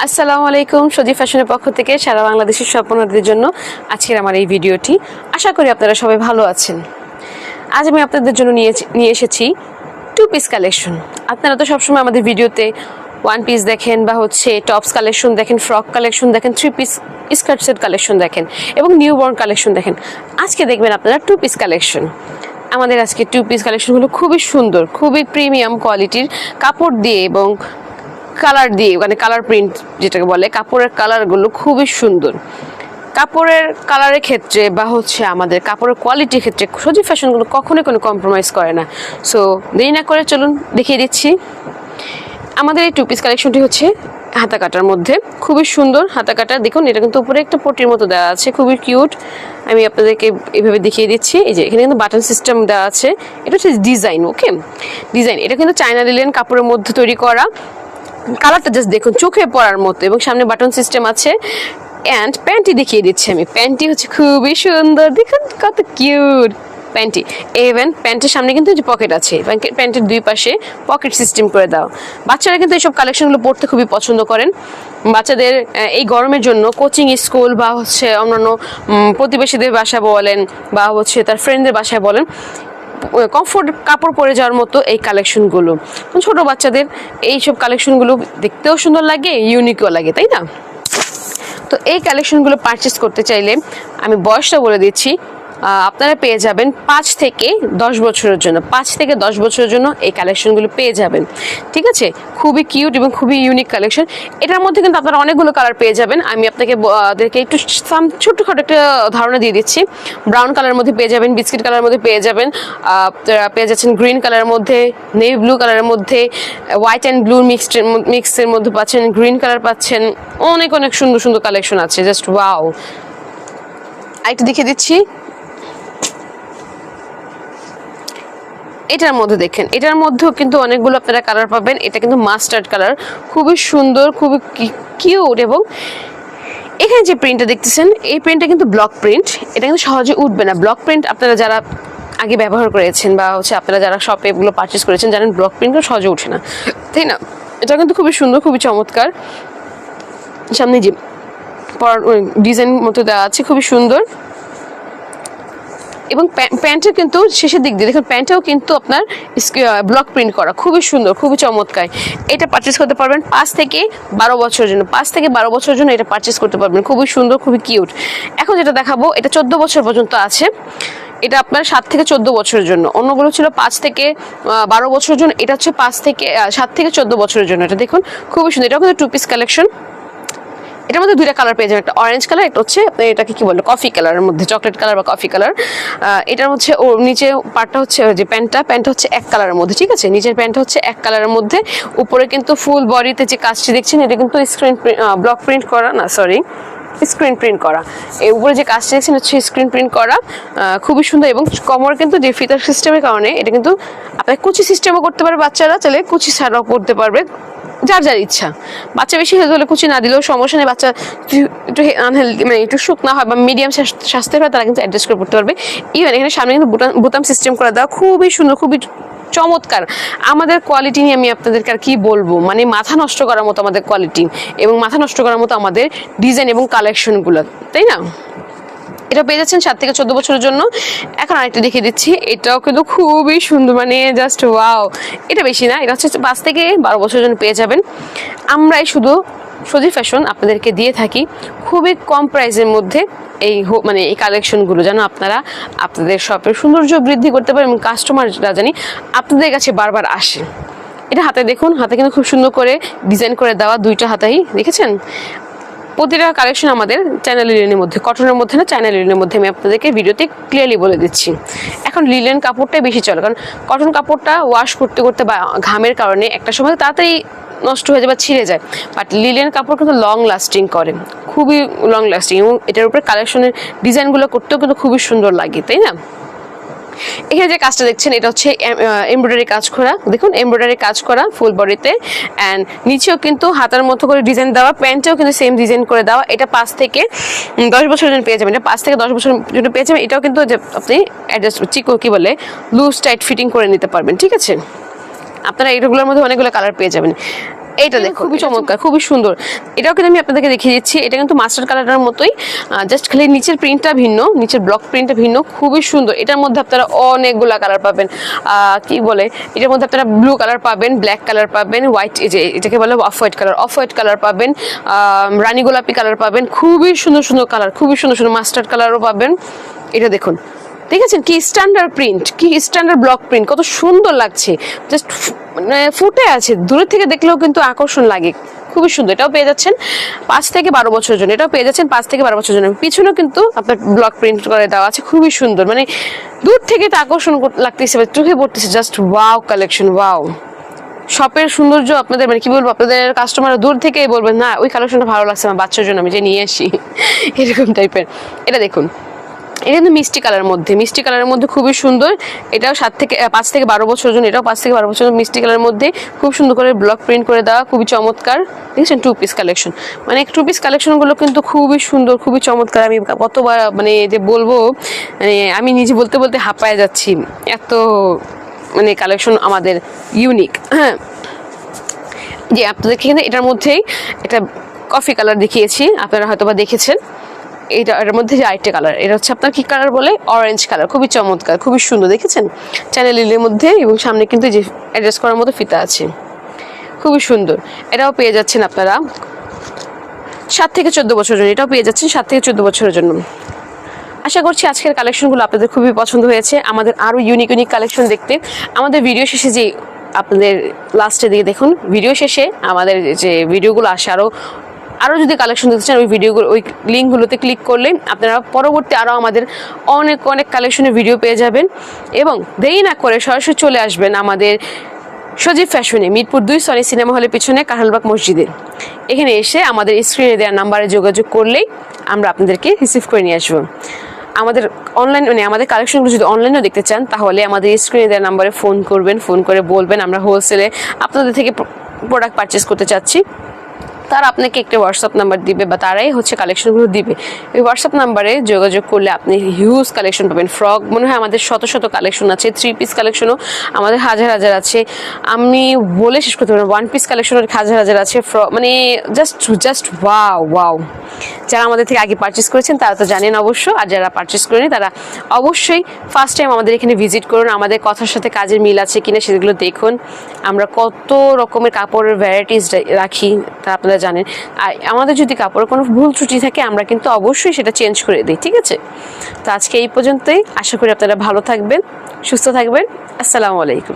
আসসালামু আলাইকুম। সজি ফ্যাশনের পক্ষ থেকে সারা বাংলাদেশের স্বপ্নদের জন্য আজকের আমার এই ভিডিওটি। আশা করি আপনারা সবাই ভালো আছেন। আজ আমি আপনাদের জন্য নিয়ে এসেছি টু পিস কালেকশন। আপনারা তো সবসময় আমাদের ভিডিওতে ওয়ান পিস দেখেন বা টপস কালেকশন দেখেন, ফ্রক কালেকশন দেখেন, three piece skirt set collection দেখেন এবং নিউবর্ন কালেকশন দেখেন। আজকে দেখবেন আপনারা টু পিস কালেকশন। আমাদের আজকে টু পিস কালেকশনগুলো খুবই সুন্দর, খুবই প্রিমিয়াম কোয়ালিটির কাপড় দিয়ে এবং কালার দিয়ে, মানে কালার প্রিন্ট যেটাকে বলে, কাপড়ের কালারগুলো খুবই সুন্দর। কাপড়ের কালারের ক্ষেত্রে বা আমাদের কাপড়ের কোয়ালিটির ক্ষেত্রে সজি ফ্যাশনগুলো কখনোই কোনো কম্প্রোমাইজ করে না। সো দেরি না করে চলুন দেখিয়ে দিচ্ছি। আমাদের এই টু পিস কালেকশনটি হচ্ছে হাতা কাটার মধ্যে, খুবই সুন্দর হাতা কাটা। দেখুন এটা কিন্তু উপরে একটা পটির মতো দেওয়া আছে, খুবই কিউট। আমি আপনাদেরকে এইভাবে দেখিয়ে দিচ্ছি। এই যে এখানে কিন্তু বাটন সিস্টেম দেওয়া আছে। এটা হচ্ছে ডিজাইন, ওকে ডিজাইন। এটা কিন্তু চায়না লিলেন কাপড়ের মধ্যে তৈরি করা। কালারটা জাস্ট দেখুন, চোখে পড়ার মতো, এবং সামনে বাটন সিস্টেম আছে। অ্যান্ড প্যান্টটি দেখিয়ে দিচ্ছি আমি। প্যান্টটি হচ্ছে খুবই সুন্দর, দেখুন কত কিউট প্যান্টটি। ইভেন প্যান্টের সামনে কিন্তু যে পকেট আছে, প্যান্টের দুই পাশে পকেট সিস্টেম করে দাও। বাচ্চারা কিন্তু এইসব কালেকশনগুলো পড়তে খুবই পছন্দ করেন। বাচ্চাদের এই গরমের জন্য কোচিং স্কুল বা অন্যান্য প্রতিবেশীদের বাসা বলেন বা তার ফ্রেন্ডদের বাসায় বলেন, কমফোর্ট কাপড় পরে যাওয়ার মতো এই কালেকশনগুলো। ছোট বাচ্চাদের এইসব কালেকশনগুলো দেখতেও সুন্দর লাগে, ইউনিকও লাগে, তাই না? তো এই কালেকশনগুলো পারচেস করতে চাইলে আমি বয়সটা বলে দিচ্ছি। আপনারা পেয়ে যাবেন 5 থেকে 10 বছরের জন্য, 5 থেকে 10 বছরের জন্য এই কালেকশনগুলো পেয়ে যাবেন। ঠিক আছে, খুবই কিউট এবং খুবই ইউনিক কালেকশন। এটার মধ্যে কিন্তু আপনারা অনেকগুলো কালার পেয়ে যাবেন। আমি আপনাদেরকে একটু ছোট্টখাটো একটা ধারণা দিয়ে দিচ্ছি। ব্রাউন কালারের মধ্যে পেয়ে যাবেন, বিস্কিট কালারের মধ্যে পেয়ে যাবেন, আপনারা পেয়ে যাচ্ছেন গ্রিন কালারের মধ্যে, নেভি ব্লু কালারের মধ্যে, হোয়াইট অ্যান্ড ব্লু মিক্সের মধ্যে পাচ্ছেন, গ্রিন কালার পাচ্ছেন। অনেক অনেক সুন্দর সুন্দর কালেকশন আছে, জাস্ট ওয়াও। আরেকটা দেখিয়ে দিচ্ছি। এটার মধ্যে দেখেন, এটার মধ্যেও কিন্তু অনেকগুলো আপনারা কালার পাবেন। এটা কিন্তু মাস্টার্ড কালার, খুবই সুন্দর, খুবই কিউট। এবং এখানে যে প্রিন্টটা দেখতেছেন, এই প্রিন্টটা কিন্তু ব্লক প্রিন্ট। এটা কিন্তু সহজে উঠবে না। ব্লক প্রিন্ট আপনারা যারা আগে ব্যবহার করেছেন বা আপনারা যারা শপে এগুলো পারচেস করেছেন জানেন, ব্লক প্রিন্টগুলো সহজে উঠে না, তাই না? এটা কিন্তু খুবই সুন্দর, খুবই চমৎকার। সামনে যে ডিজাইন মতো দেওয়া আছে, খুবই সুন্দর। এবং প্যান্টের কিন্তু শেষের দিক দিয়ে দেখুন, প্যান্টেও কিন্তু আপনার ব্লক প্রিন্ট করা, খুবই সুন্দর, খুবই চমৎকার। এটা পারচেস করতে পারবেন 5 থেকে 12 বছরের জন্য। 5 থেকে 12 বছরের জন্য এটা পারচেস করতে পারবেন, খুবই সুন্দর, খুবই কিউট। এখন যেটা দেখাবো, এটা 14 বছর পর্যন্ত আছে। এটা আপনার 7 থেকে 14 বছরের জন্য। অন্যগুলো ছিল 5 থেকে 12 বছরের জন্য, এটা হচ্ছে 7 থেকে 14 বছরের জন্য। এটা দেখুন খুবই সুন্দর। এটা কিন্তু টু পিস কালেকশন। এটার মধ্যে দুইটা কালার পেয়ে যাবেন, একটা অরেঞ্জ কালার, একটা হচ্ছে এটাকে কি বলে, কফি কালারের মধ্যে, চকলেট কালার বা কফি কালার। এটার হচ্ছে ওর নিচে পার্টটা হচ্ছে যে প্যান্টটা হচ্ছে এক কালারের মধ্যে, ঠিক আছে? নিচের প্যান্টটা হচ্ছে এক কালারের মধ্যে, উপরে কিন্তু ফুল বডিতে যে কাজটি দেখছেন এটা কিন্তু ব্লক প্রিন্ট করা না, সরি, স্ক্রিন প্রিন্ট করা। এই উপরে যে কাজটা দেখছেন হচ্ছে স্ক্রিন প্রিন্ট করা, খুবই সুন্দর। এবং কমর কিন্তু যে ফিতার সিস্টেমের কারণে এটা কিন্তু আপনার কুচি সিস্টেমও করতে পারবে, বাচ্চারা চাইলে কুচি ছাড়াও করতে পারবে, যার যার ইচ্ছা। বাচ্চা বেশি হেলদি হলে কুচি না দিলেও সমস্যা নেই। বাচ্চা একটু আনহেলদি, মানে একটু শুকনা হয় বা মিডিয়াম স্বাস্থ্যের হয়, তারা কিন্তু অ্যাডজাস্ট করে পড়তে পারবে। ইভেন এখানে সামনে কিন্তু বোতাম সিস্টেম করে দেওয়া, খুবই সুন্দর, খুবই চমৎকার। আমাদের কোয়ালিটি নিয়ে আমি আপনাদেরকে আর কি বলবো, মানে মাথা নষ্ট করার মতো আমাদের কোয়ালিটি এবং মাথা নষ্ট করার মতো আমাদের ডিজাইন এবং কালেকশনগুলো, তাই না? এটা পেয়ে যাচ্ছেন 7 থেকে 14 বছরের জন্য। এখন আরেকটা দেখিয়ে দিচ্ছি, এটাও কিন্তু খুবই সুন্দর, মানে জাস্ট ওয়াও। এটা বেশি না, এটা হচ্ছে 5 থেকে 12 বছরের জন্য পেয়ে যাবেন। আমরাই শুধু সজি ফ্যাশন আপনাদেরকে দিয়ে থাকি খুবই কম প্রাইসের মধ্যে এই কালেকশনগুলো, যেন আপনারা আপনাদের শপের সৌন্দর্য বৃদ্ধি করতে পারেন এবং কাস্টমাররা জানি আপনাদের কাছে বারবার আসে। এটা হাতে দেখুন, হাতে কিন্তু খুব সুন্দর করে ডিজাইন করে দেওয়া, দুইটা হাতেই দেখেছেন। প্রতিটা কালেকশন আমাদের চায়না লিলেনের মধ্যে, কটনের মধ্যে না, চায়না লিলেনের মধ্যে। আমি আপনাদেরকে ভিডিওতে ক্লিয়ারলি বলে দিচ্ছি। এখন লিলেন কাপড়টাই বেশি চলে, কারণ কটন কাপড়টা ওয়াশ করতে করতে বা ঘামের কারণে একটা সময় তাড়াতাড়ি নষ্ট হয়ে যায় বা ছিঁড়ে যায়। বাট লিলেন কাপড় কিন্তু লং লাস্টিং করে, খুবই লং লাস্টিং। এবং এটার উপরে কালেকশনের ডিজাইনগুলো করতেও কিন্তু খুবই সুন্দর লাগে, তাই না? এখানে যে কাজটা দেখছেন এটা হচ্ছে এমব্রয়ডারি কাজ করা, দেখুন এমব্রয়ডারি কাজ করা ফুল বডিতে। অ্যান্ড নিচেও কিন্তু হাতার মতো করে ডিজাইন দেওয়া, প্যান্টেও কিন্তু সেম ডিজাইন করে দেওয়া। এটা 5 থেকে 10 বছরের জন্য পেয়ে যাবেন। এটা 5 থেকে 10 বছরের জন্য পেয়ে যাবেন। এটাও কিন্তু যে আপনি অ্যাডজাস্ট কি বলে, লুজ টাইট ফিটিং করে নিতে পারবেন, ঠিক আছে? আপনারা এগুলোর মধ্যে অনেকগুলো কালার পেয়ে যাবেন। এইটা দেখো খুবই চমৎকার, খুবই সুন্দর। এটাও কিন্তু আমি আপনাদেরকে দেখিয়ে দিচ্ছি। এটা কিন্তু মাস্টার কালারটার মতোই, জাস্ট খালি নিচের প্রিন্টটা ভিন্ন, নিচের ব্লক প্রিন্টটা ভিন্ন, খুবই সুন্দর। এটার মধ্যে আপনারা অনেকগুলা কালার পাবেন। কি বলে, এটার মধ্যে আপনারা ব্লু কালার পাবেন, ব্ল্যাক কালার পাবেন, হোয়াইট, এই যে এটাকে বলে অফ হোয়াইট কালার পাবেন, রানী গোলাপি কালার পাবেন। খুবই সুন্দর সুন্দর কালার, খুবই সুন্দর সুন্দর মাস্টার্ড কালারও পাবেন। এটা দেখুন, দেখেছেন কি স্ট্যান্ডার্ড প্রিন্ট, কি স্ট্যান্ডার্ড ব্লক প্রিন্ট, কত সুন্দর লাগছে। জাস্ট মানে ফুটে আছে, দূরের থেকে দেখলেও কিন্তু আকর্ষণ লাগে, খুবই সুন্দর। এটাও পেয়ে যাচ্ছেন 5 থেকে 12 বছরের জন্য, এটাও পেয়ে যাচ্ছেন 5 থেকে 12 বছরের জন্য। পিছনেও কিন্তু আপনার ব্লক প্রিন্ট করে দেওয়া আছে, খুবই সুন্দর। মানে দূর থেকে তো আকর্ষণ লাগতেছে, চোখে পড়তেছে, জাস্ট ওয়াও কালেকশন, ওয়াও। শপের সৌন্দর্য আপনাদের, মানে কি বলবো, আপনাদের কাস্টমার দূর থেকেই বলবেন না ওই কালেকশনটা ভালো লাগছে আমার বাচ্চার জন্য, আমি যে নিয়ে আসি, এরকম টাইপের। এটা দেখুন, এটা কিন্তু মিষ্টি কালারের মধ্যে খুবই সুন্দর। এটাও 5 থেকে 12 বছরের জন্য, এটাও 5 থেকে 12 বছরের মিষ্টি কালারের মধ্যে খুব সুন্দর করে ব্লক প্রিন্ট করে দেওয়া, খুবই চমৎকার। দেখছেন 2 পিস কালেকশন, মানে 2 পিস কালেকশনগুলো কিন্তু খুবই সুন্দর, খুবই চমৎকার। আমি কতবার মানে যে বলবো, মানে আমি নিজে বলতে বলতে হাঁপায়ে যাচ্ছি, এত মানে কালেকশন আমাদের ইউনিক। হ্যাঁ, যে আপনাদেরকে কিন্তু এটার মধ্যেই একটা কফি কালার দেখিয়েছি, আপনারা হয়তো বা দেখেছেন। এটার মধ্যে যে আরেকটা কালার, এটা হচ্ছে আপনার কি কালার বলে, অরেঞ্জ কালার, খুবই চমৎকার, খুবই সুন্দর। দেখেছেন চ্যানেল লিলের মধ্যে, এবং সামনে কিন্তু যে অ্যাডজাস্ট করার মতো ফিতা আছে, খুবই সুন্দর। এটাও পেয়ে যাচ্ছেন আপনারা 7 থেকে 14 বছরের জন্য, এটাও পেয়ে যাচ্ছেন 7 থেকে 14 বছরের জন্য। আশা করছি আজকের কালেকশনগুলো আপনাদের খুবই পছন্দ হয়েছে। আমাদের আরও ইউনিক কালেকশন দেখতে আমাদের ভিডিও শেষে যে আপনাদের লাস্টে দিয়ে দেখুন, ভিডিও শেষে আমাদের যে ভিডিওগুলো আসে, আরও যদি কালেকশন দেখতে চান, ওই ভিডিওগুলো, ওই লিঙ্কগুলোতে ক্লিক করলে আপনারা পরবর্তী আরও আমাদের অনেক কালেকশনের ভিডিও পেয়ে যাবেন। এবং দেরি না করে সরাসরি চলে আসবেন আমাদের সজীব ফ্যাশনে, মিরপুর 2 সনি সিনেমা হলের পিছনে কাঁঠালবাগ মসজিদে। এখানে এসে আমাদের স্ক্রিনে দেওয়া নাম্বারে যোগাযোগ করলেই আমরা আপনাদেরকে রিসিভ করে নিয়ে আসবো। আমাদের অনলাইন, মানে আমাদের কালেকশনগুলো যদি অনলাইনেও দেখতে চান, তাহলে আমাদের স্ক্রিনে দেওয়া নাম্বারে ফোন করবেন, ফোন করে বলবেন আমরা হোলসেলে আপনাদের থেকে প্রোডাক্ট পারচেস করতে চাচ্ছি। তারা আপনাকে একটা হোয়াটসঅ্যাপ নাম্বার দিবে, বা তারাই হচ্ছে কালেকশনগুলো দিবে। ওই হোয়াটসঅ্যাপ নাম্বারে যোগাযোগ করলে আপনি হিউজ কালেকশন পাবেন। ফ্রক মনে হয় আমাদের শত কালেকশন আছে, 3 পিস কালেকশনও আমাদের হাজার আছে, আমি বলে শেষ করতে পারবো। 1 পিস কালেকশনের হাজার আছে। ফ্রক মানে জাস্ট ওয়াও। যারা আমাদের থেকে আগে পারচেস করেছেন তারা তো জানেন অবশ্য, আর যারা পারচেস করেনি তারা অবশ্যই ফার্স্ট টাইম আমাদের এখানে ভিজিট করুন। আমাদের কথার সাথে কাজের মিল আছে কিনা সেগুলো দেখুন। আমরা কত রকমের কাপড়ের ভ্যারাইটিস রাখি তা আপনারা জানেন। আর আমাদের যদি কাপড়ের কোনো ভুল ত্রুটি থাকে, আমরা কিন্তু অবশ্যই সেটা চেঞ্জ করে দিই, ঠিক আছে? তো আজকে এই পর্যন্তই। আশা করি আপনারা ভালো থাকবেন, সুস্থ থাকবেন। আসসালামু আলাইকুম।